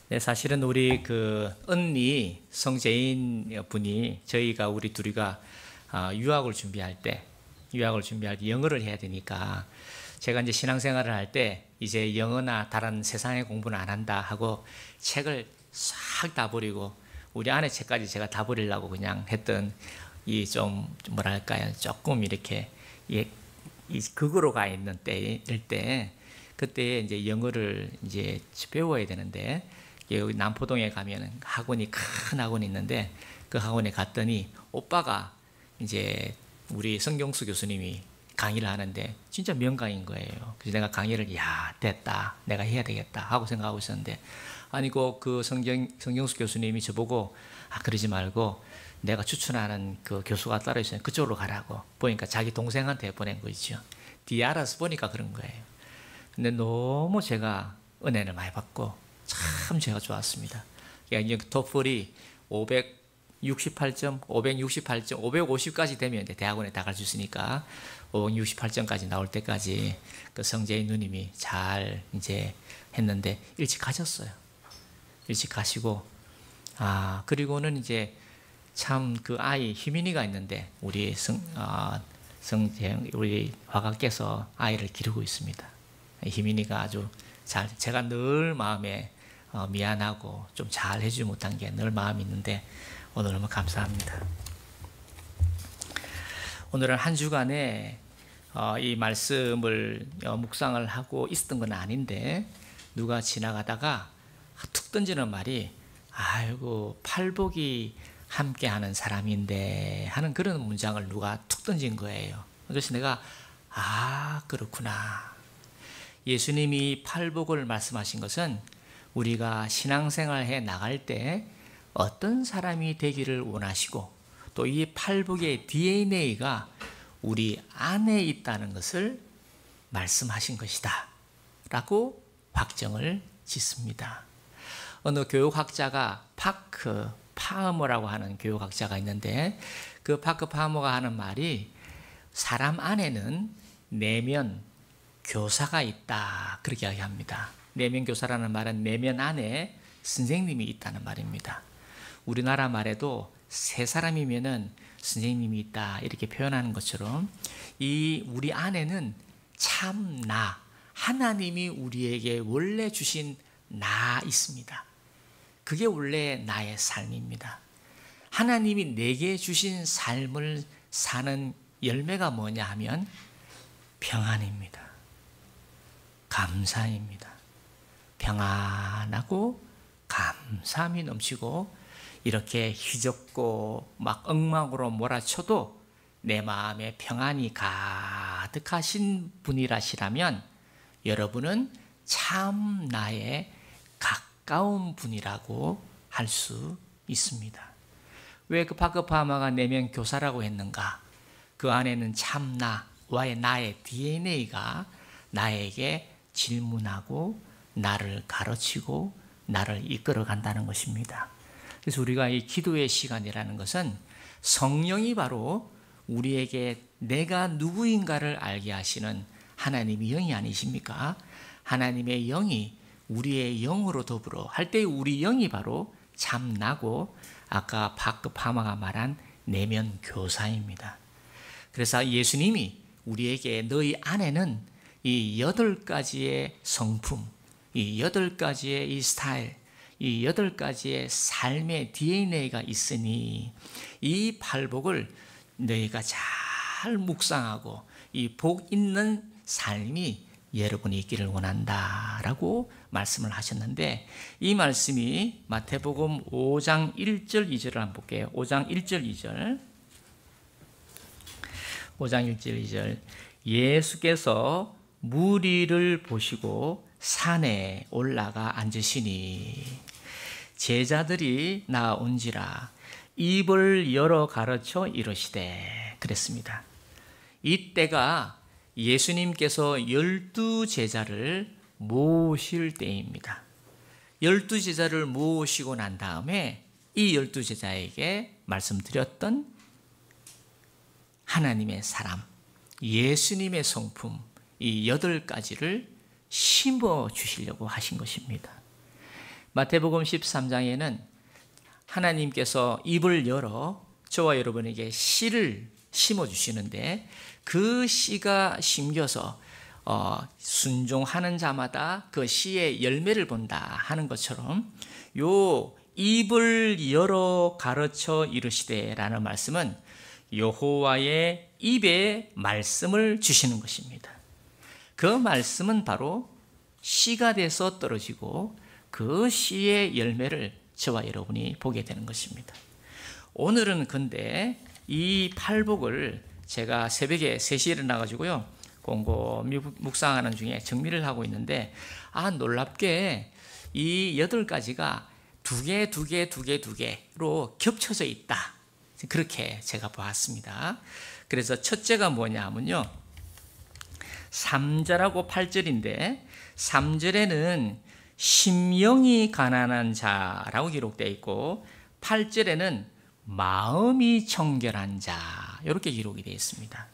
네, 사실은 우리 그 언니 성재인 분이 저희가 우리 둘이가 유학을 준비할 때 영어를 해야 되니까 제가 이제 신앙생활을 할 때 이제 영어나 다른 세상의 공부는 안 한다 하고 책을 싹 다 버리고 우리 아내 책까지 제가 다 버리려고 그냥 했던 이 좀 뭐랄까요, 조금 이렇게 이 극으로 가 있는 때일 때, 그때 이제 영어를 이제 배워야 되는데, 여기 남포동에 가면은 큰 학원이 있는데, 그 학원에 갔더니 오빠가 이제 우리 성경수 교수님이 강의를 하는데 진짜 명강인 거예요. 그래서 내가 강의를 됐다, 내가 해야 되겠다 하고 생각하고 있었는데, 아니고 그 성경수 교수님이 저보고 그러지 말고 내가 추천하는 그 교수가 따로 있으니 그쪽으로 가라고, 보니까 자기 동생한테 보낸 거 있죠. 뒤에 알아서 보니까 그런 거예요. 근데 너무 제가 은혜를 많이 받고 참 제가 좋았습니다. 그러니까 토플이 568점, 550까지 되면 이제 대학원에 다 갈 수 있으니까 568점까지 나올 때까지 그 성재인 누님이 잘 이제 했는데 일찍 가셨어요. 일찍 가시고, 그리고는 이제 참 그 아이 희민이가 있는데 우리 우리 화가께서 아이를 기르고 있습니다. 희민이가 아주 잘, 제가 늘 마음에 미안하고 좀 잘 해주지 못한 게 늘 마음이 있는데 오늘 너무 감사합니다. 오늘은 한 주간에 이 말씀을 묵상을 하고 있었던 건 아닌데, 누가 지나가다가 툭 던지는 말이 아이고 팔복이 함께하는 사람인데 하는 그런 문장을 누가 툭 던진 거예요. 그래서 내가 그렇구나. 예수님이 팔복을 말씀하신 것은 우리가 신앙생활해 나갈 때 어떤 사람이 되기를 원하시고, 또 이 팔복의 DNA가 우리 안에 있다는 것을 말씀하신 것이다 라고 확정을 짓습니다. 어느 교육학자가 파크 파머라고 하는 교육학자가 있는데, 그 파크 파머가 하는 말이 사람 안에는 내면 교사가 있다, 그렇게 이야기합니다. 내면 교사라는 말은 내면 안에 선생님이 있다는 말입니다. 우리나라 말에도 세 사람이면은 선생님이 있다 이렇게 표현하는 것처럼 이 우리 안에는 참 나, 하나님이 우리에게 원래 주신 나 있습니다. 그게 원래 나의 삶입니다. 하나님이 내게 주신 삶을 사는 열매가 뭐냐 하면 평안입니다. 감사입니다. 평안하고 감사함이 넘치고, 이렇게 휘젓고 막 엉망으로 몰아쳐도 내 마음에 평안이 가득하신 분이라시라면 여러분은 참 나의 가까운 분이라고 할 수 있습니다. 왜 그 파크 파마가 내면 교사라고 했는가? 그 안에는 참 나의 DNA가 나에게 질문하고 나를 가르치고 나를 이끌어 간다는 것입니다. 그래서 우리가 이 기도의 시간이라는 것은 성령이 바로 우리에게 내가 누구인가를 알게 하시는 하나님의 영이 아니십니까? 하나님의 영이 우리의 영으로 더불어 할 때 우리 영이 바로 참 나고, 아까 파크 파마가 말한 내면 교사입니다. 그래서 예수님이 우리에게 너희 안에는 이 8가지의 성품, 이 8가지의 이 스타일, 이 8가지의 삶의 DNA가 있으니 이 팔복을 너희가 잘 묵상하고 이 복 있는 삶이 여러분이 있기를 원한다라고 말씀을 하셨는데, 이 말씀이 마태복음 5장 1절 2절을 한번 볼게요. 5장 1절 2절. 5장 1절 2절. 예수께서 무리를 보시고 산에 올라가 앉으시니 제자들이 나온지라 입을 열어 가르쳐 이르시되, 그랬습니다. 이때가 예수님께서 12제자를 모으실 때입니다. 12제자를 모으시고 난 다음에 이 12제자에게 말씀드렸던 하나님의 사람, 예수님의 성품, 이 8가지를 심어 주시려고 하신 것입니다. 마태복음 13장에는 하나님께서 입을 열어 저와 여러분에게 씨를 심어주시는데 그 씨가 심겨서 순종하는 자마다 그 씨의 열매를 본다 하는 것처럼 요 입을 열어 가르쳐 이르시되 라는 말씀은 여호와의 입에 말씀을 주시는 것입니다. 그 말씀은 바로 씨가 돼서 떨어지고 그 씨의 열매를 저와 여러분이 보게 되는 것입니다. 오늘은 근데 이 팔복을 제가 새벽에 3시에 일어나가지고요 곰곰이 묵상하는 중에 정리를 하고 있는데 놀랍게 이 8가지가 두 개로 겹쳐져 있다. 그렇게 제가 보았습니다. 그래서 첫째가 뭐냐 하면요 3절하고 8절인데 3절에는 심령이 가난한 자라고 기록되어 있고 8절에는 마음이 청결한 자 이렇게 기록이 되어 있습니다.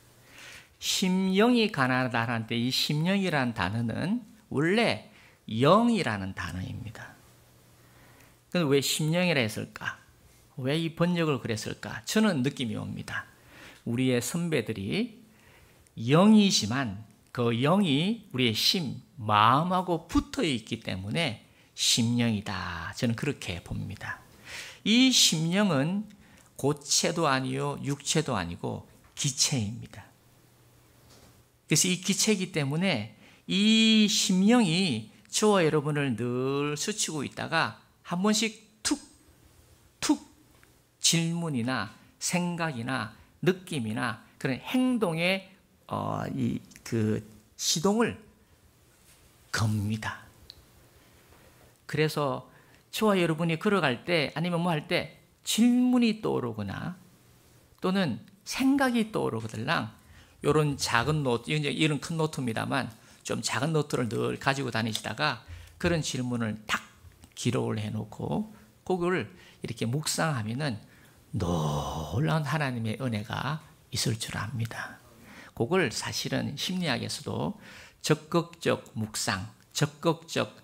심령이 가난하다는 때 이 심령이라는 단어는 원래 영이라는 단어입니다. 그런데 왜 심령이라 했을까? 왜 이 번역을 그랬을까? 저는 느낌이 옵니다. 우리의 선배들이 영이지만 그 영이 우리의 마음하고 붙어 있기 때문에 심령이다. 저는 그렇게 봅니다. 이 심령은 고체도 아니요 육체도 아니고 기체입니다. 그래서 이 기체이기 때문에 이 심령이 저와 여러분을 늘 스치고 있다가 한 번씩 툭 질문이나 생각이나 느낌이나 그런 행동의 시동을 겁니다. 그래서 저와 여러분이 걸어갈 때 아니면 뭐 할 때 질문이 떠오르거나 또는 생각이 떠오르거들랑 이런 작은 노트, 이런 큰 노트입니다만 좀 작은 노트를 늘 가지고 다니시다가 그런 질문을 딱 기록을 해놓고 그걸 이렇게 묵상하면은 놀라운 하나님의 은혜가 있을 줄 압니다. 그걸 사실은 심리학에서도 적극적 묵상, 적극적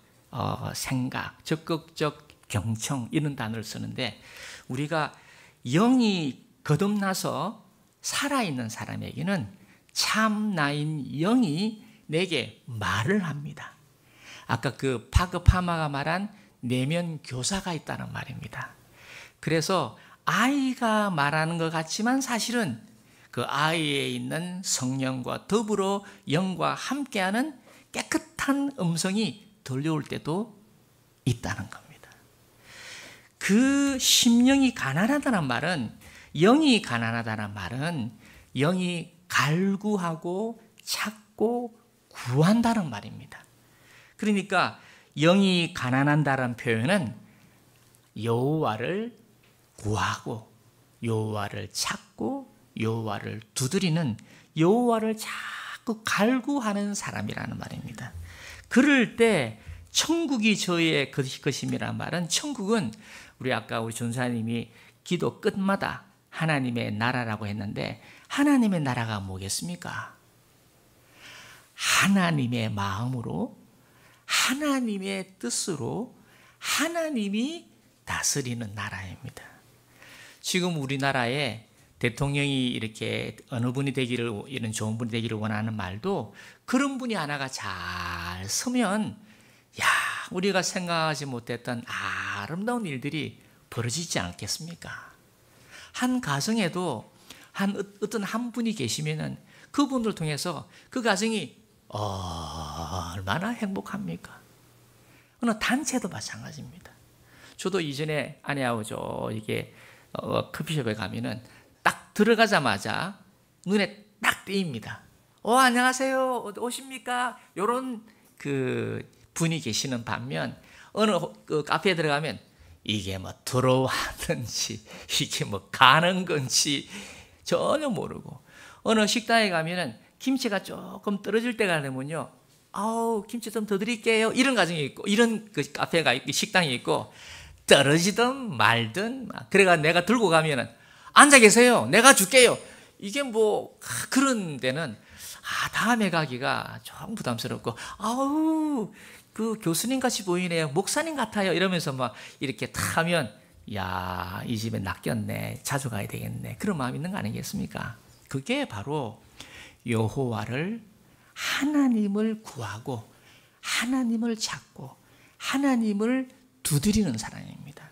생각, 적극적 경청 이런 단어를 쓰는데 우리가 영이 거듭나서 살아있는 사람에게는 참 나인 영이 내게 말을 합니다. 아까 그 파그 파마가 말한 내면 교사가 있다는 말입니다. 그래서 아이가 말하는 것 같지만 사실은 그 아이에 있는 성령과 더불어 영과 함께하는 깨끗한 음성이 들려올 때도 있다는 겁니다. 그 심령이 가난하다는 말은 영이 가난하다는 말은 영이 갈구하고 찾고 구한다는 말입니다. 그러니까 영이 가난한다는 표현은 여호와를 구하고 여호와를 찾고 여호와를 두드리는 여호와를 자꾸 갈구하는 사람이라는 말입니다. 그럴 때 천국이 저의 것임이라는 말은 천국은 우리 아까 우리 전사님이 기도 끝마다 하나님의 나라라고 했는데 하나님의 나라가 뭐겠습니까? 하나님의 마음으로 하나님의 뜻으로 하나님이 다스리는 나라입니다. 지금 우리나라에 대통령이 이렇게 어느 분이 되기를 이런 좋은 분이 되기를 원하는 말도 그런 분이 하나가 잘 서면 우리가 생각하지 못했던 아름다운 일들이 벌어지지 않겠습니까? 한 가정에도 어떤 한 분이 계시면은 그분을 통해서 그 가정이 얼마나 행복합니까? 어느 단체도 마찬가지입니다. 저도 이전에 아내하고 이게 커피숍에 가면은 딱 들어가자마자 눈에 딱 띄입니다. 안녕하세요. 오십니까? 요런 그 분이 계시는 반면 어느 그 카페에 들어가면 이게 뭐 들어왔는지 이게 뭐 가는 건지 전혀 모르고 어느 식당에 가면은 김치가 조금 떨어질 때가 되면요. 김치 좀 더 드릴게요. 이런 가정이 있고 이런 그 카페가 있고 식당이 있고 떨어지든 말든 그래가 내가 들고 가면은 앉아 계세요. 내가 줄게요. 이게 뭐 그런 데는 다음에 가기가 좀 부담스럽고 그 교수님 같이 보이네요. 목사님 같아요. 이러면서 막 이렇게 탁 하면 야, 이 집에 낚였네. 자주 가야 되겠네. 그런 마음이 있는 거 아니겠습니까? 그게 바로 여호와를 하나님을 구하고 하나님을 찾고 하나님을 두드리는 사람입니다.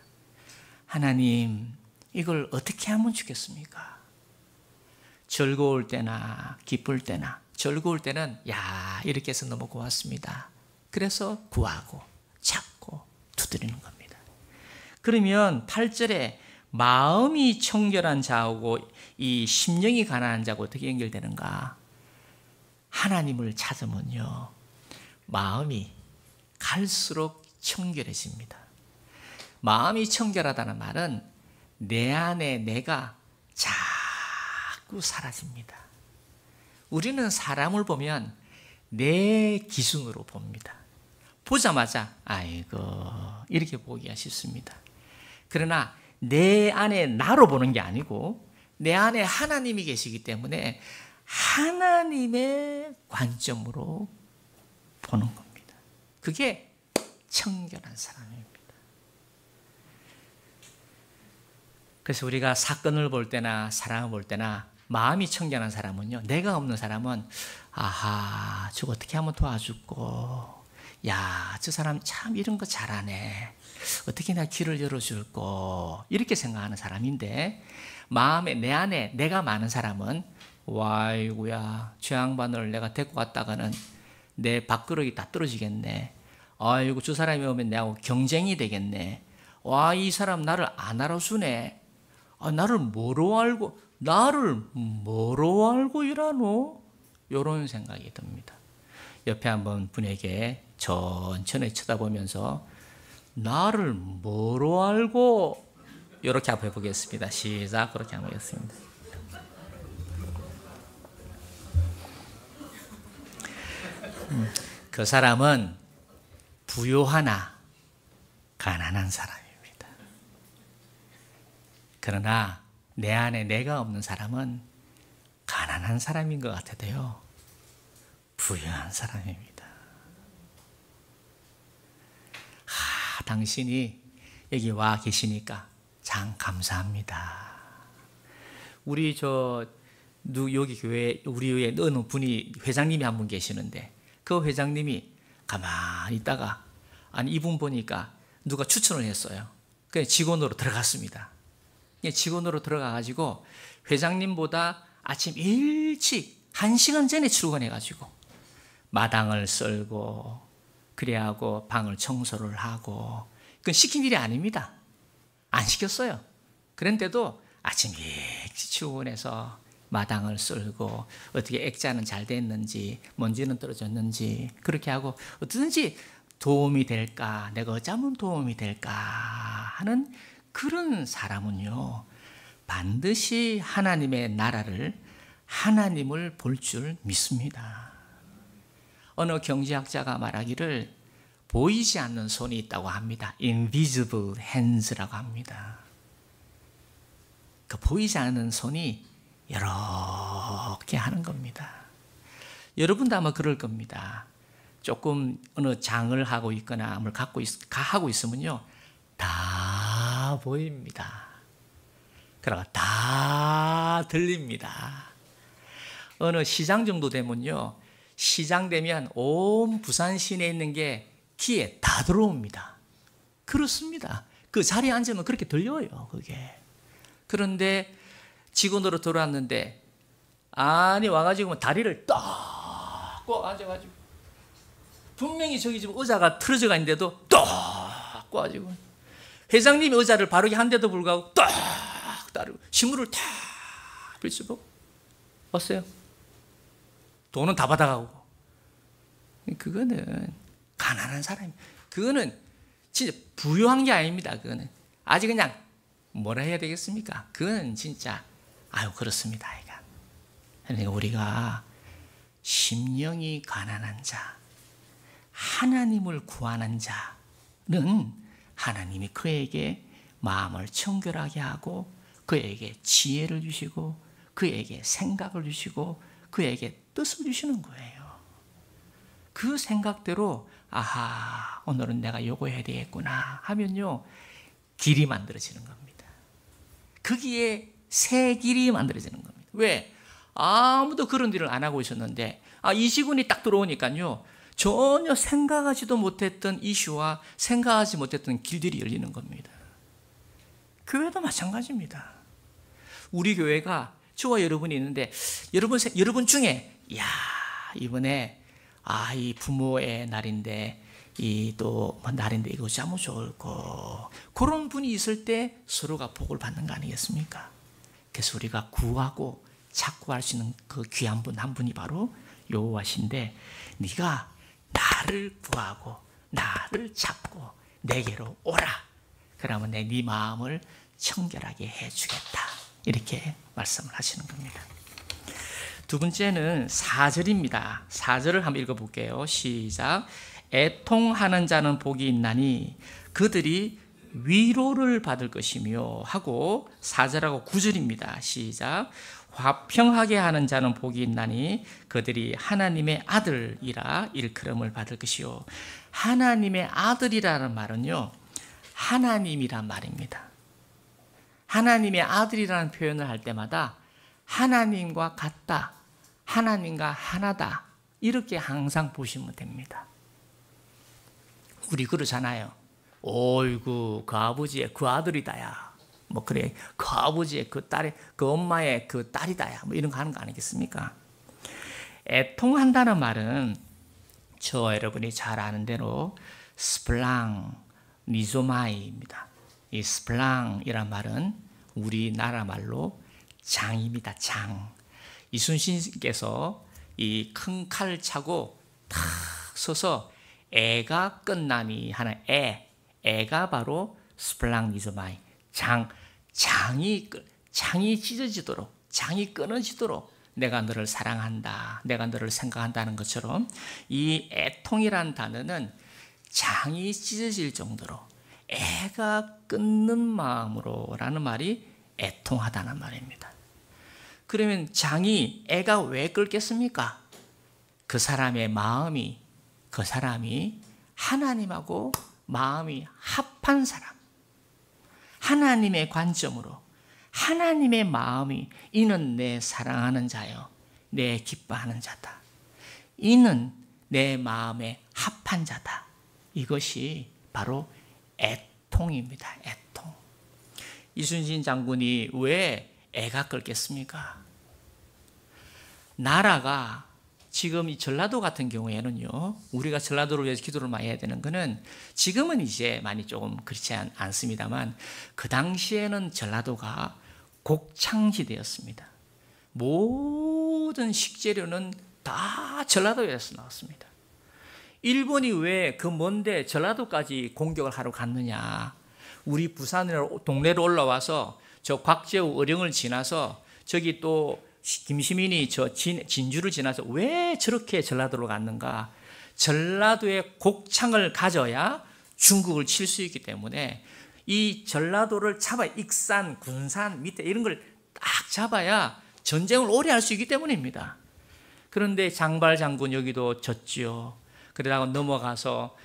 하나님, 이걸 어떻게 하면 좋겠습니까? 즐거울 때나 기쁠 때나, 즐거울 때는 야, 이렇게 해서 너무 고맙습니다. 그래서 구하고 찾고 두드리는 겁니다. 그러면 8절에 마음이 청결한 자하고 이 심령이 가난한 자하고 어떻게 연결되는가? 하나님을 찾으면요, 마음이 갈수록 청결해집니다. 마음이 청결하다는 말은 내 안에 내가 자꾸 사라집니다. 우리는 사람을 보면 내 기준으로 봅니다. 보자마자 아이고 이렇게 보기가 쉽습니다. 그러나 내 안에 나로 보는 게 아니고 내 안에 하나님이 계시기 때문에 하나님의 관점으로 보는 겁니다. 그게 청결한 사람입니다. 그래서 우리가 사건을 볼 때나 사람을 볼 때나 마음이 청결한 사람은요, 내가 없는 사람은 아하, 저거 어떻게 하면 도와줄꼬, 야, 저 사람 참 이런 거 잘하네, 어떻게 내가 길을 열어줄꼬, 이렇게 생각하는 사람인데, 마음에 내 안에 내가 많은 사람은 와이구야, 저 양반을 내가 데리고 갔다가는 내 밥그릇이 다 떨어지겠네, 아이고 저 사람이 오면 내하고 경쟁이 되겠네, 와, 이 사람 나를 안 알아주네, 아, 나를 뭐로 알고 일하노? 이런 생각이 듭니다. 옆에 한번 분에게 천천히 쳐다보면서 나를 뭐로 알고, 이렇게 한번 해보겠습니다. 시작. 그렇게 한번 하겠습니다. 그 사람은 부요하나 가난한 사람입니다. 그러나 내 안에 내가 없는 사람은 가난한 사람인 것 같아도요, 부유한 사람입니다. 당신이 여기 와 계시니까 참 감사합니다. 우리 여기 교회 우리 교회 어느 분이 회장님이 한 분 계시는데, 그 회장님이 가만히 있다가 아니 이분 보니까 누가 추천을 했어요. 그래서 직원으로 들어갔습니다. 직원으로 들어가가지고 회장님보다 아침 일찍 1시간 전에 출근해가지고 마당을 썰고 그래하고 방을 청소를 하고, 그건 시킨 일이 아닙니다. 안 시켰어요. 그런데도 아침 일찍 출근해서 마당을 썰고 어떻게 액자는 잘 됐는지 먼지는 떨어졌는지 그렇게 하고 어떻든지 도움이 될까, 내가 어쩌면 도움이 될까 하는 그런 사람은요, 반드시 하나님의 나라를, 하나님을 볼 줄 믿습니다. 어느 경제학자가 말하기를 보이지 않는 손이 있다고 합니다. Invisible hands라고 합니다. 그 보이지 않는 손이 이렇게 하는 겁니다. 여러분도 아마 그럴 겁니다. 조금 어느 장을 하고 있거나 뭘 하고 있으면요, 다 보입니다. 그러고 다 들립니다. 어느 시장 정도 되면요, 시장 되면 온 부산 시내에 있는 게 귀에 다 들어옵니다. 그렇습니다. 그 자리에 앉으면 그렇게 들려요, 그게. 그런데 직원으로 들어왔는데, 아니 와가지고 다리를 딱 꼭 앉아가지고, 분명히 저기 지금 의자가 틀어져가 있는데도 딱 꼬아지고, 회장님이 의자를 바르게 한데도 불구하고 딱 따르고 신문을 탁 펼쳐보고 어때요? 돈은 다 받아가고. 그거는 가난한 사람이에요. 그거는 진짜 부유한 게 아닙니다. 그거는 아직 그냥 뭐라 해야 되겠습니까? 그건 진짜 아유 그렇습니다. 그러니까 우리가 심령이 가난한 자, 하나님을 구하는 자는 하나님이 그에게 마음을 청결하게 하고 그에게 지혜를 주시고 그에게 생각을 주시고 그에게 뜻을 주시는 거예요. 그 생각대로 아하, 오늘은 내가 요거 해야 되겠구나 하면요, 길이 만들어지는 겁니다. 거기에 새 길이 만들어지는 겁니다. 왜? 아무도 그런 일을 안 하고 있었는데 이 시군이 딱 들어오니까요, 전혀 생각하지도 못했던 이슈와 생각하지 못했던 길들이 열리는 겁니다. 교회도 마찬가지입니다. 우리 교회가 저와 여러분이 있는데 여러분 중에 이번에 이 부모의 날인데 또 날인데 이거 자면 좋을 거, 그런 분이 있을 때 서로가 복을 받는 거 아니겠습니까? 그래서 우리가 구하고 찾고 할 수 있는 그 귀한 분 한 분이 바로 여호와신데, 네가 나를 구하고 나를 찾고 내게로 오라. 그러면 내 네 마음을 청결하게 해주겠다. 이렇게 말씀을 하시는 겁니다. 두 번째는 4절입니다. 4절을 한번 읽어볼게요. 시작. 애통하는 자는 복이 있나니 그들이 위로를 받을 것이며 하고 4절하고 9절입니다. 시작. 화평하게 하는 자는 복이 있나니 그들이 하나님의 아들이라 일컬음을 받을 것이요. 하나님의 아들이라는 말은요, 하나님이란 말입니다. 하나님의 아들이라는 표현을 할 때마다 하나님과 같다, 하나님과 하나다, 이렇게 항상 보시면 됩니다. 우리 그러잖아요. 어이구, 그 아버지의 그 아들이다야. 뭐 그래, 그 아버지의 그 딸의 그 엄마의 그 딸이다야. 뭐 이런 거 하는 거 아니겠습니까? 애통한다는 말은 저와 여러분이 잘 아는 대로 스플랑 니조마이입니다. 이 스플랑이란 말은 우리나라 말로 장입니다. 장. 이순신께서 이 큰 칼을 차고 탁 서서 애가 끝나니 하는 애가 바로 스플랑 니조마이. 장이 찢어지도록, 장이 끊어지도록 내가 너를 사랑한다, 내가 너를 생각한다는 것처럼 이 애통이란 단어는 장이 찢어질 정도로 애가 끊는 마음으로 라는 말이 애통하다는 말입니다. 그러면 애가 왜 끓겠습니까? 그 사람의 마음이, 그 사람이 하나님하고 마음이 합한 사람, 하나님의 관점으로 하나님의 마음이 이는 내 사랑하는 자요, 내 기뻐하는 자다, 이는 내 마음에 합한 자다. 이것이 바로 애통입니다. 애통. 이순신 장군이 왜 애가 끓겠습니까? 나라가 지금 이 전라도 같은 경우에는요, 우리가 전라도를 위해서 기도를 많이 해야 되는 거는 지금은 이제 많이 조금 그렇지 않습니다만 그 당시에는 전라도가 곡창지대였습니다. 모든 식재료는 다 전라도에서 나왔습니다. 일본이 왜 그 먼데 전라도까지 공격을 하러 갔느냐? 우리 부산으로 동네로 올라와서 저 곽재우 어령을 지나서 저기 또 김시민이 저 진주를 지나서 왜 저렇게 전라도로 갔는가? 전라도의 곡창을 가져야 중국을 칠 수 있기 때문에 이 전라도를 잡아야, 익산, 군산 밑에 이런 걸 딱 잡아야 전쟁을 오래 할 수 있기 때문입니다. 그런데 장발 장군 여기도 졌지요. 그러다가 넘어가서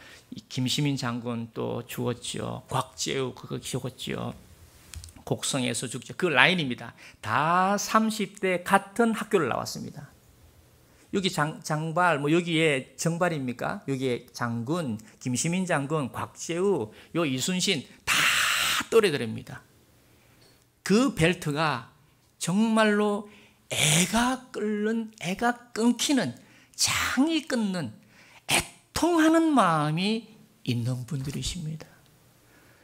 김시민 장군 또 죽었지요. 곽재우 그거 죽었지요. 곡성에서 죽죠. 그 라인입니다. 다 30대 같은 학교를 나왔습니다. 여기 장발, 뭐 여기에 정발입니까? 여기에 장군, 김시민 장군, 곽재우, 요 이순신 다 또래들입니다. 그 벨트가 정말로 애가 끊기는, 장이 끊는 애통하는 마음이 있는 분들이십니다.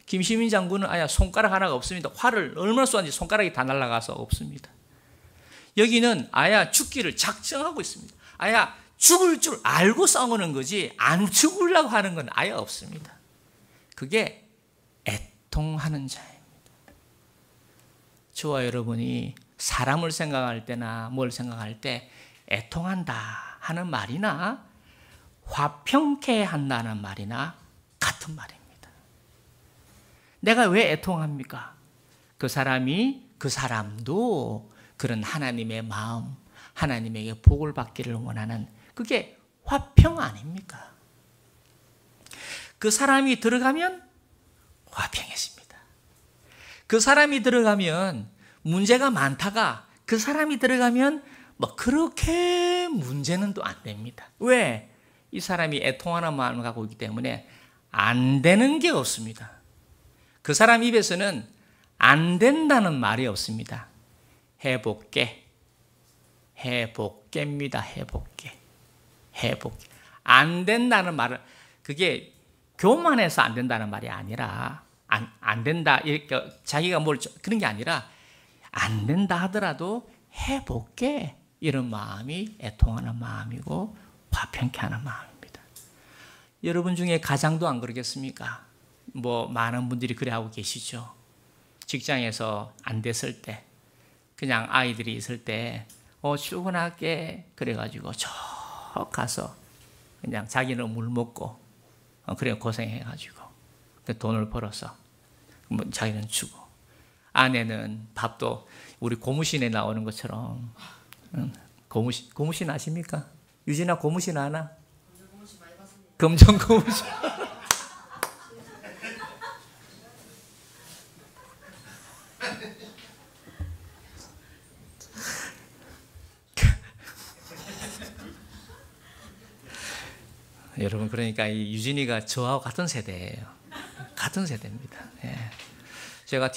김시민 장군은 손가락 하나가 없습니다. 활을 얼마나 쏘았는지 손가락이 다 날아가서 없습니다. 여기는 죽기를 작정하고 있습니다. 죽을 줄 알고 싸우는 거지 안 죽으려고 하는 건 아예 없습니다. 그게 애통하는 자입니다. 저와 여러분이 사람을 생각할 때나 뭘 생각할 때 애통한다 하는 말이나 화평케 한다는 말이나 같은 말입니다. 내가 왜 애통합니까? 그 사람도 그런 하나님의 마음, 하나님에게 복을 받기를 원하는, 그게 화평 아닙니까? 그 사람이 들어가면 화평해집니다. 그 사람이 들어가면 문제가 많다가 그 사람이 들어가면 뭐 그렇게 문제는 또 안 됩니다. 왜? 이 사람이 애통하는 마음을 갖고 있기 때문에 안 되는 게 없습니다. 그 사람 입에서는 안 된다는 말이 없습니다. 해볼게. 해볼게입니다. 해볼게. 해볼게. 안 된다는 말은 그게 교만해서 안 된다는 말이 아니라 안 된다 이렇게 자기가 뭘 그런 게 아니라 안 된다 하더라도 해볼게 이런 마음이 애통하는 마음이고 화평케 하는 마음입니다. 여러분 중에 가장도 안 그러겠습니까? 뭐 많은 분들이 그래 하고 계시죠. 직장에서 안 됐을 때 그냥 아이들이 있을 때 출근할게 그래가지고 저 가서 그냥 자기는 물 먹고 그래 고생해가지고 돈을 벌어서 뭐 자기는 주고 아내는 밥도 우리 고무신에 나오는 것처럼 고무신 아십니까? 유진아 고무신 아나? 금전 고무신. 여러분 그러니까 이 유진이가 저하고 같은 세대예요. 같은 세대입니다. 예. 제가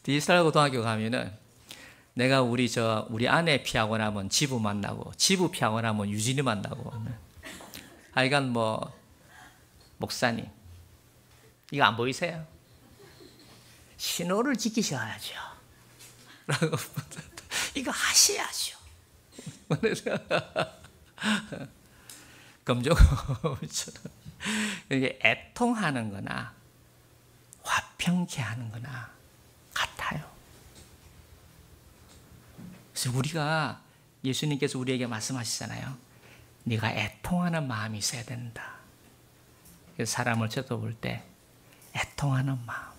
디지털 고등학교 가면은 내가 우리 아내 피하고 나면 지부 만나고 지부 피하고 나면 유진이 만나고 하여간 뭐 목사님 이거 안 보이세요? 신호를 지키셔야죠. 라고 이거 하셔야죠. 검정처럼 이게 애통하는 거나 화평케 하는 거나 같아요. 그래서 우리가 예수님께서 우리에게 말씀하시잖아요. 네가 애통하는 마음이 있어야 된다. 그래서 사람을 쳐다볼 때 애통하는 마음,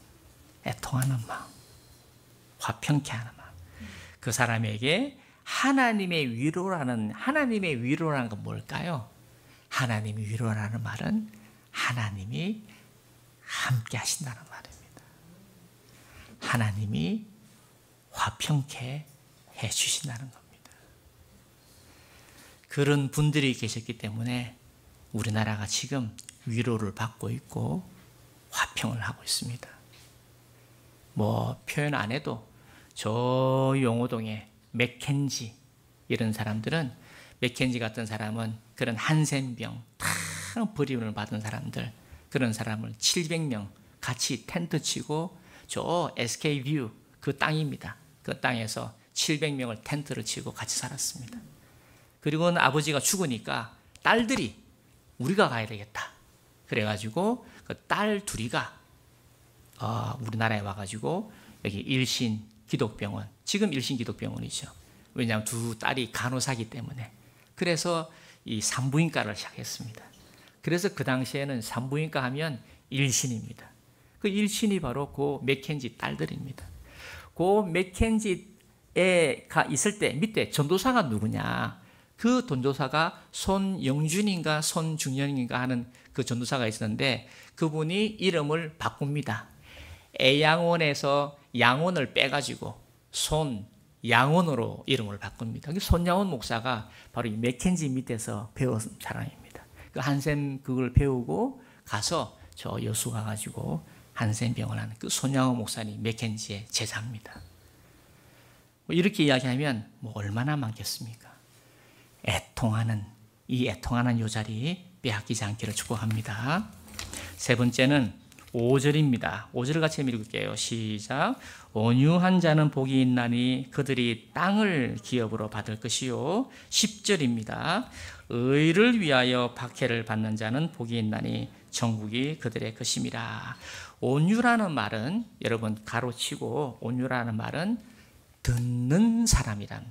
화평케 하는 마음. 그 사람에게 하나님의 위로라는 건 뭘까요? 하나님의 위로라는 말은 하나님이 함께 하신다는 말입니다. 하나님이 화평케 해 주신다는 겁니다. 그런 분들이 계셨기 때문에 우리나라가 지금 위로를 받고 있고 화평을 하고 있습니다. 뭐 표현 안 해도 저 용호동에 맥켄지 이런 사람들은 맥켄지 같은 사람은 그런 한센병 다 버림을 받은 사람들 그런 사람을 700명 같이 텐트 치고 저 SK뷰 그 땅입니다. 그 땅에서 700명을 텐트를 치고 같이 살았습니다. 그리고는 아버지가 죽으니까 딸들이 우리가 가야 되겠다. 그래가지고 그 딸 둘이가 우리나라에 와가지고 여기 일신 기독병원 지금 일신 기독병원이죠. 왜냐하면 두 딸이 간호사기 때문에 그래서 이 산부인과를 시작했습니다. 그래서 그 당시에는 산부인과 하면 일신입니다. 그 일신이 바로 그 맥켄지 딸들입니다. 그 맥켄지에 있을 때 밑에 전도사가 누구냐? 그 전도사가 손영준인가 손중현인가 하는 그 전도사가 있었는데 그분이 이름을 바꿉니다. 애양원에서 양원을 빼가지고 손양원으로 이름을 바꿉니다. 손양원 목사가 바로 이 맥켄지 밑에서 배운 사람입니다. 그 한센 그걸 배우고 가서 저 여수 가가지고 한센 병을 하는 그 손양원 목사님 맥켄지의 제자입니다. 이렇게 이야기하면 뭐 얼마나 많겠습니까? 이 애통하는 요 자리 빼앗기지 않기를 축복합니다. 세 번째는 5절입니다. 5절을 같이 읽을게요. 시작. 온유한 자는 복이 있나니 그들이 땅을 기업으로 받을 것이요. 10절입니다. 의를 위하여 박해를 받는 자는 복이 있나니 천국이 그들의 것임이라. 온유라는 말은 여러분 가로치고 온유라는 말은 듣는 사람이란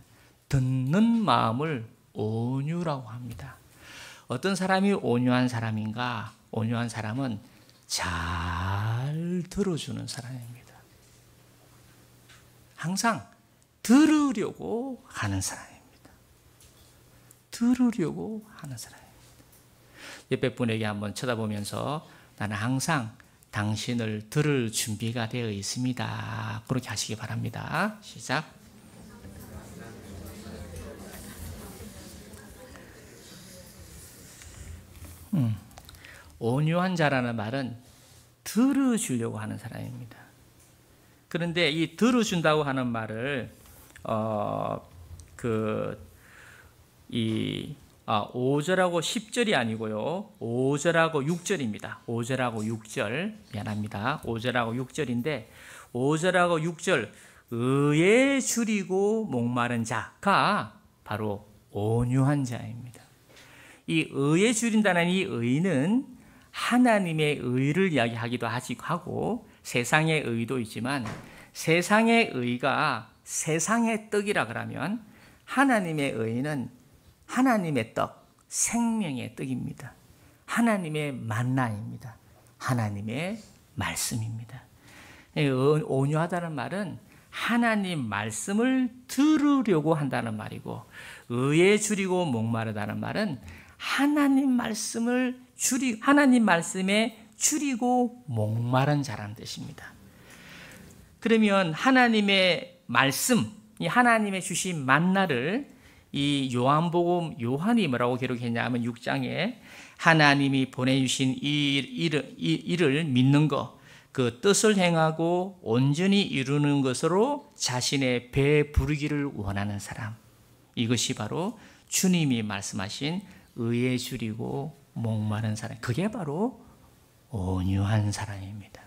듣는 마음을 온유라고 합니다. 어떤 사람이 온유한 사람인가? 온유한 사람은 잘 들어주는 사람입니다. 항상 들으려고 하는 사람입니다. 들으려고 하는 사람입니다. 옆에 분에게 한번 쳐다보면서 나는 항상 당신을 들을 준비가 되어 있습니다. 그렇게 하시기 바랍니다. 시작. 온유한 자라는 말은 들어주려고 하는 사람입니다. 그런데 이 들어준다고 하는 말을 5절하고 10절이 아니고요. 5절하고 6절입니다. 5절하고 6절. 미안합니다. 5절하고 6절인데 5절하고 6절 의에 줄이고 목마른 자가 바로 온유한 자입니다. 이 의에 줄인다는 이 의는 하나님의 의를 이야기하기도 하고 세상의 의도 있지만 세상의 의가 세상의 떡이라 그러면 하나님의 의는 하나님의 떡, 생명의 떡입니다. 하나님의 만나입니다. 하나님의 말씀입니다. 온유하다는 말은 하나님 말씀을 들으려고 한다는 말이고 의에 줄이고 목마르다는 말은 하나님 말씀에 줄이고 목마른 자라는 뜻입니다. 그러면 하나님의 말씀, 이 하나님의 주신 만나를 이 요한복음 요한이 뭐라고 기록했냐면 6장에 하나님이 보내주신 이 일을 믿는 것, 그 뜻을 행하고 온전히 이루는 것으로 자신의 배 부르기를 원하는 사람, 이것이 바로 주님이 말씀하신 의에 줄이고 목마른 사람, 그게 바로 온유한 사람입니다.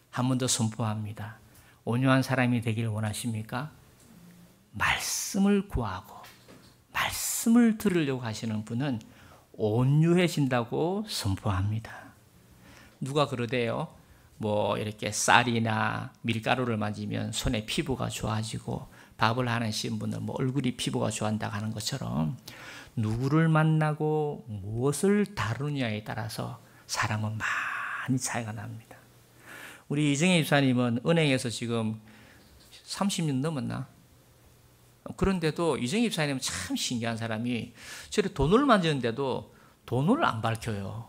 한 번 더 선포합니다. 온유한 사람이 되기를 원하십니까? 말씀을 구하고 말씀을 들으려고 하시는 분은 온유해진다고 선포합니다. 누가 그러대요? 뭐 이렇게 쌀이나 밀가루를 만지면 손의 피부가 좋아지고 밥을 하시는 분은 뭐 얼굴이 피부가 좋아한다고 하는 것처럼 누구를 만나고 무엇을 다루느냐에 따라서 사람은 많이 차이가 납니다. 우리 이정혜 집사님은 은행에서 지금 30년 넘었나? 그런데도 이정혜 집사님은 참 신기한 사람이 저렇게 돈을 만지는데도 돈을 안 밝혀요.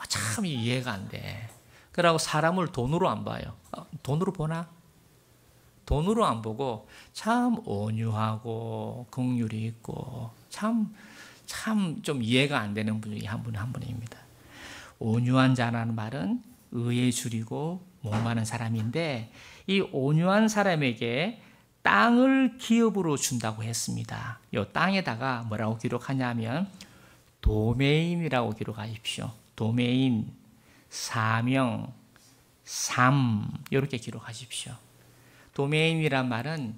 참 이해가 안 돼. 그러고 사람을 돈으로 안 봐요. 돈으로 보나? 돈으로 안 보고 참 온유하고 긍휼이 있고 참 좀 이해가 안 되는 분이 한 분입니다. 온유한 자라는 말은 의에 줄이고 목마른 사람인데 이 온유한 사람에게 땅을 기업으로 준다고 했습니다. 이 땅에다가 뭐라고 기록하냐면 도메인이라고 기록하십시오. 도메인, 사명, 삶 이렇게 기록하십시오. 도메인이란 말은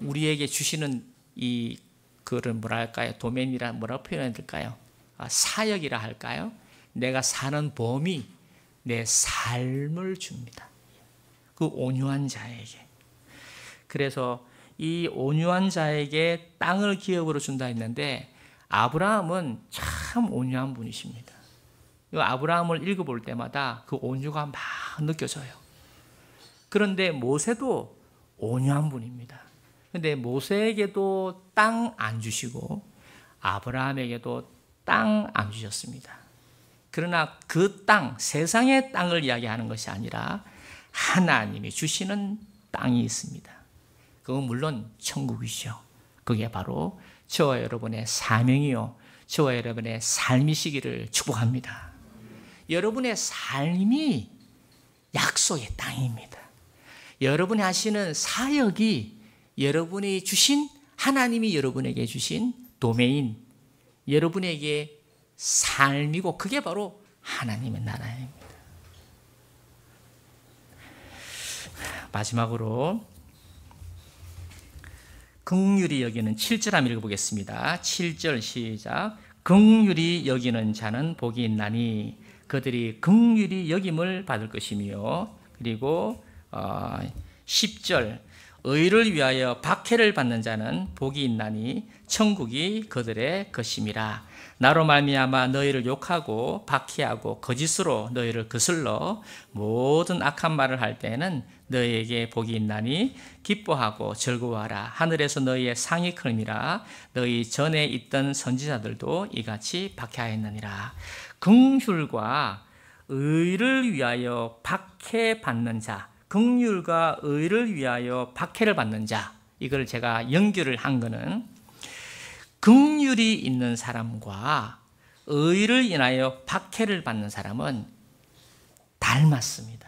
우리에게 주시는 이 그를 뭐랄까요? 도메인이란 뭐라고 표현해야 될까요? 사역이라 할까요? 내가 사는 범위, 내 삶을 줍니다. 그 온유한 자에게. 그래서 이 온유한 자에게 땅을 기업으로 준다 했는데 아브라함은 참 온유한 분이십니다. 아브라함을 읽어볼 때마다 그 온유가 막 느껴져요. 그런데 모세도 온유한 분입니다. 그런데 모세에게도 땅 안 주시고 아브라함에게도 땅 안 주셨습니다. 그러나 그 땅, 세상의 땅을 이야기하는 것이 아니라 하나님이 주시는 땅이 있습니다. 그건 물론 천국이죠. 그게 바로 저와 여러분의 사명이요, 저와 여러분의 삶이시기를 축복합니다. 여러분의 삶이 약속의 땅입니다. 여러분이 하시는 사역이 여러분이 주신, 하나님이 여러분에게 주신 도메인, 여러분에게 삶이고 그게 바로 하나님의 나라입니다. 마지막으로 긍휼히 여기는 7절 한번 읽어보겠습니다. 7절 시작. 긍휼히 여기는 자는 복이 있나니 그들이 긍휼히 여김을 받을 것이며, 그리고 10절 의를 위하여 박해를 받는 자는 복이 있나니 천국이 그들의 것임이라. 나로 말미암아 너희를 욕하고 박해하고 거짓으로 너희를 거슬러 모든 악한 말을 할 때에는 너희에게 복이 있나니 기뻐하고 즐거워하라. 하늘에서 너희의 상이 크니라. 너희 전에 있던 선지자들도 이같이 박해하였느니라. 긍휼과 의를 위하여 박해받는 자, 긍휼과 의를 위하여 박해를 받는 자, 이걸 제가 연결을 한 거는 긍휼이 있는 사람과 의를 인하여 박해를 받는 사람은 닮았습니다.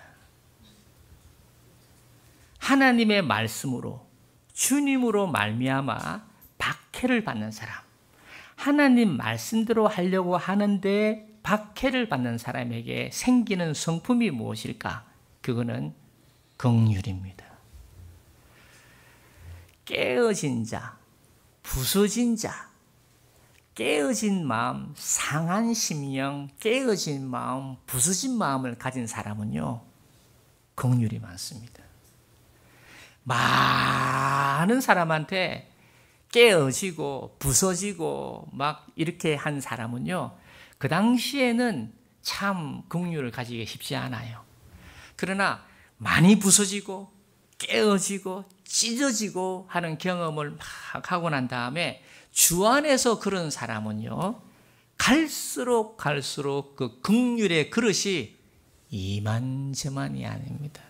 하나님의 말씀으로 주님으로 말미암아 박해를 받는 사람, 하나님 말씀대로 하려고 하는데 박해를 받는 사람에게 생기는 성품이 무엇일까? 그거는 긍휼입니다. 깨어진 자, 부서진 자, 깨어진 마음, 상한 심령, 깨어진 마음, 부서진 마음을 가진 사람은요, 긍휼이 많습니다. 많은 사람한테 깨어지고 부서지고 막 이렇게 한 사람은요, 그 당시에는 참 긍휼을 가지기 쉽지 않아요. 그러나 많이 부서지고 깨어지고 찢어지고 하는 경험을 막 하고 난 다음에 주 안에서 그런 사람은요, 갈수록 그 긍휼의 그릇이 이만저만이 아닙니다.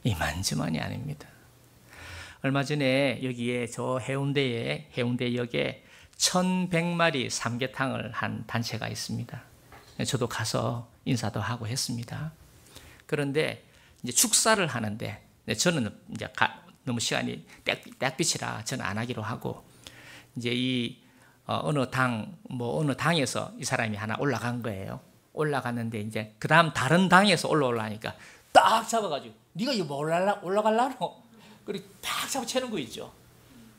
이만저만이 아닙니다. 얼마 전에 여기에 저 해운대역에 1100마리 삼계탕을 한 단체가 있습니다. 저도 가서 인사도 하고 했습니다. 그런데 이제 축사를 하는데 저는 이제 너무 시간이 땡빛이라 저는 안 하기로 하고, 이제 이 어느 당에서 이 사람이 하나 올라간 거예요. 올라갔는데 이제 그 다음 다른 당에서 올라오려니까 딱 잡아가지고 네가 이거 뭐 올라갈라노? 그리고 딱 잡아채는 거 있죠.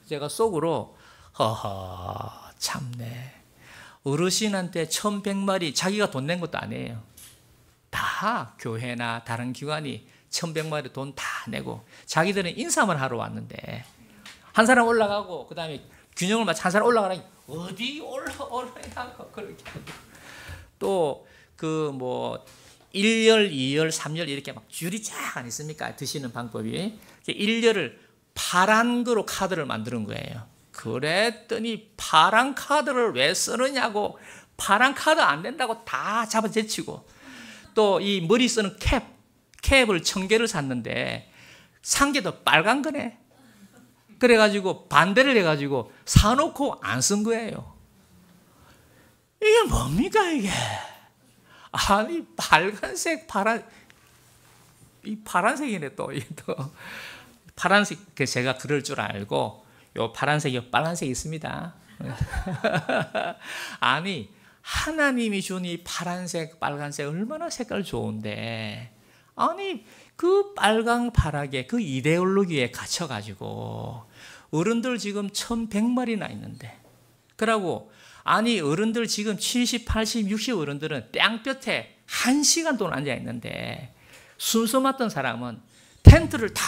제가 속으로 허허 참네, 어르신한테 1100마리 자기가 돈 낸 것도 아니에요. 다 교회나 다른 기관이 1100마리 돈 다 내고 자기들은 인사만 하러 왔는데, 한 사람 올라가고 그 다음에 균형을 맞춰 한 사람 올라가라니 어디 올라가고 그렇게 또 그 뭐 1열, 2열, 3열 이렇게 막 줄이 쫙 안 있습니까? 드시는 방법이 1열을 파란 거로 카드를 만드는 거예요. 그랬더니 파란 카드를 왜 쓰느냐고, 파란 카드 안 된다고 다 잡아 제치고, 또 이 머리 쓰는 캡을 1000개를 샀는데 산 게 더 빨간 거네. 그래가지고 반대를 해가지고 사놓고 안 쓴 거예요. 이게 뭡니까 이게? 아니 빨간색 이 파란색이네 또. 파란색, 제가 그럴 줄 알고 요 파란색이 빨간색이 있습니다. 아니 하나님이 준 이 파란색, 빨간색 얼마나 색깔 좋은데, 아니 그 빨강 파랗게 그 이데올로기에 갇혀가지고 어른들 지금 1100마리나 있는데, 그러고 아니 어른들 지금 70, 80, 60 어른들은 땡볕에 1시간 동안 앉아 있는데 순서 맡던 사람은 텐트를 다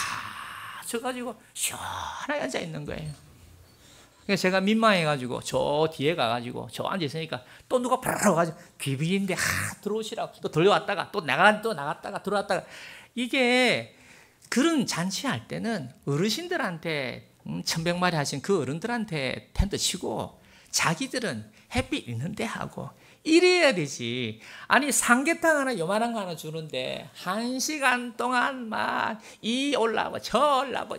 쳐가지고 시원하게 앉아 있는 거예요. 그래서 제가 민망해가지고 저 뒤에 가가지고 저 앉아 있으니까 또 누가 바로 가지고 귀비인데 들어오시라고 또 돌려왔다가 또 나갔다가 들어왔다가, 이게 그런 잔치할 때는 어르신들한테 1100마리 하신 그 어른들한테 텐트 치고 자기들은 햇빛 있는데 하고 이래야 되지. 아니 삼계탕 하나 요만한 거 하나 주는데 1시간 동안 막 이 올라가고 저 올라가고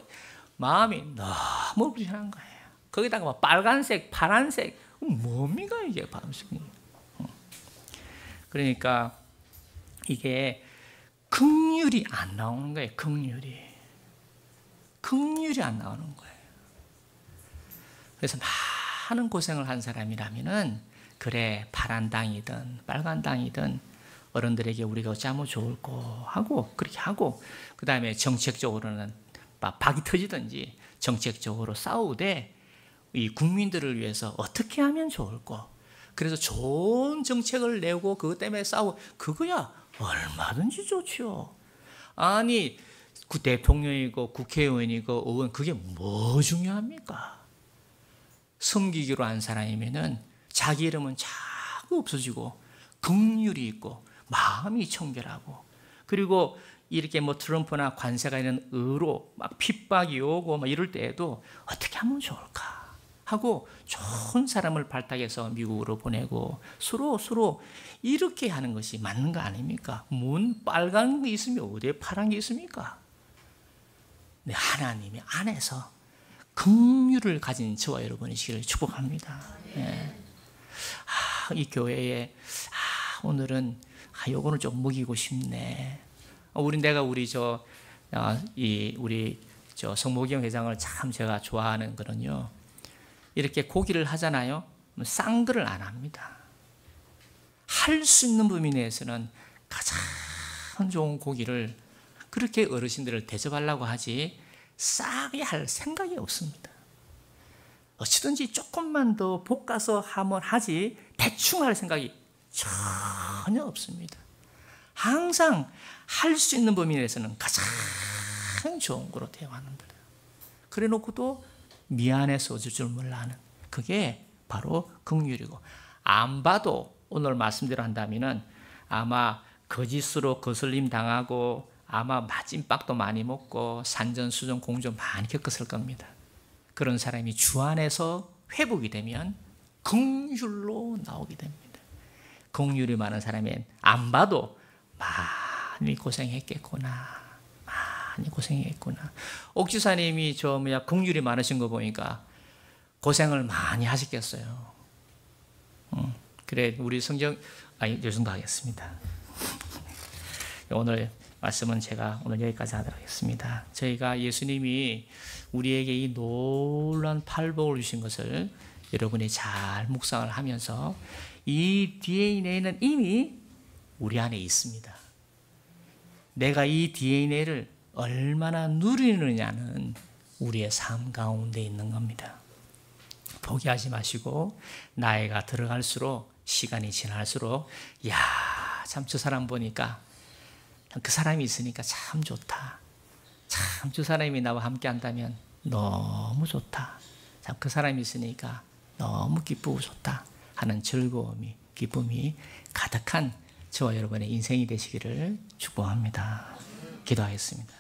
마음이 너무 불편한 거예요. 거기다가 막 빨간색, 파란색, 뭡니까 이게 밤송이. 그러니까 이게 긍휼이 안 나오는 거예요. 긍휼이 안 나오는 거예요. 그래서 많은 고생을 한 사람이라면은 그래 파란 당이든 빨간 당이든 어른들에게 우리가 어찌하면 좋을까 하고 그렇게 하고, 그 다음에 정책적으로는 박이 터지든지 정책적으로 싸우되 이 국민들을 위해서 어떻게 하면 좋을까, 그래서 좋은 정책을 내고 그것 때문에 싸우고 그거야 얼마든지 좋죠. 아니 대통령이고 국회의원이고 의원 그게 뭐 중요합니까? 섬기기로 한 사람이면은 자기 이름은 자꾸 없어지고 긍휼이 있고 마음이 청결하고 그리고 이렇게 뭐 트럼프나 관세가 있는 의로 막 핍박이 오고 막 이럴 때에도 어떻게 하면 좋을까 하고 좋은 사람을 발탁해서 미국으로 보내고 서로 이렇게 하는 것이 맞는 거 아닙니까? 뭔 빨간 게 있으면 어디에 파란 게 있습니까? 네, 하나님의 안에서 긍휼을 가진 저와 여러분이시기를 축복합니다. 네. 이 교회에 오늘은 요거는 좀 먹이고 싶네. 우리 성모경 회장을 참 제가 좋아하는 거는요. 이렇게 고기를 하잖아요. 싼 거를 안 합니다. 할 수 있는 범위 내에서는 가장 좋은 고기를 그렇게 어르신들을 대접하려고 하지 싸게 할 생각이 없습니다. 어찌든지 조금만 더 볶아서 하면 하지 대충 할 생각이 전혀 없습니다. 항상 할 수 있는 범위 내에서는 가장 좋은 거로 대화하는 거예요. 그래 놓고도 미안해서 어쩔 줄 몰라 하는 그게 바로 긍휼이고 안 봐도 오늘 말씀대로 한다면 아마 거짓으로 거슬림 당하고 아마 맞은박도 많이 먹고 산전수전 공전 많이 겪었을 겁니다. 그런 사람이 주 안에서 회복이 되면 긍휼로 나오게 됩니다. 긍휼이 많은 사람은 안 봐도 많이 고생했겠구나. 많이 고생했구나. 옥지사님이 긍휼이 많으신 거 보니까 고생을 많이 하셨겠어요. 그래 우리 요즘도 하겠습니다. 오늘 말씀은 제가 오늘 여기까지 하도록 하겠습니다. 저희가 예수님이 우리에게 이 놀라운 팔복을 주신 것을 여러분이 잘 묵상을 하면서 이 DNA는 이미 우리 안에 있습니다. 내가 이 DNA를 얼마나 누리느냐는 우리의 삶 가운데 있는 겁니다. 포기하지 마시고 나이가 들어갈수록 시간이 지날수록 참 저 사람 보니까 그 사람이 있으니까 참 좋다. 참 저 사람이 나와 함께 한다면 너무 좋다. 참 그 사람이 있으니까 너무 기쁘고 좋다 하는 즐거움이 기쁨이 가득한 저와 여러분의 인생이 되시기를 축복합니다. 기도하겠습니다.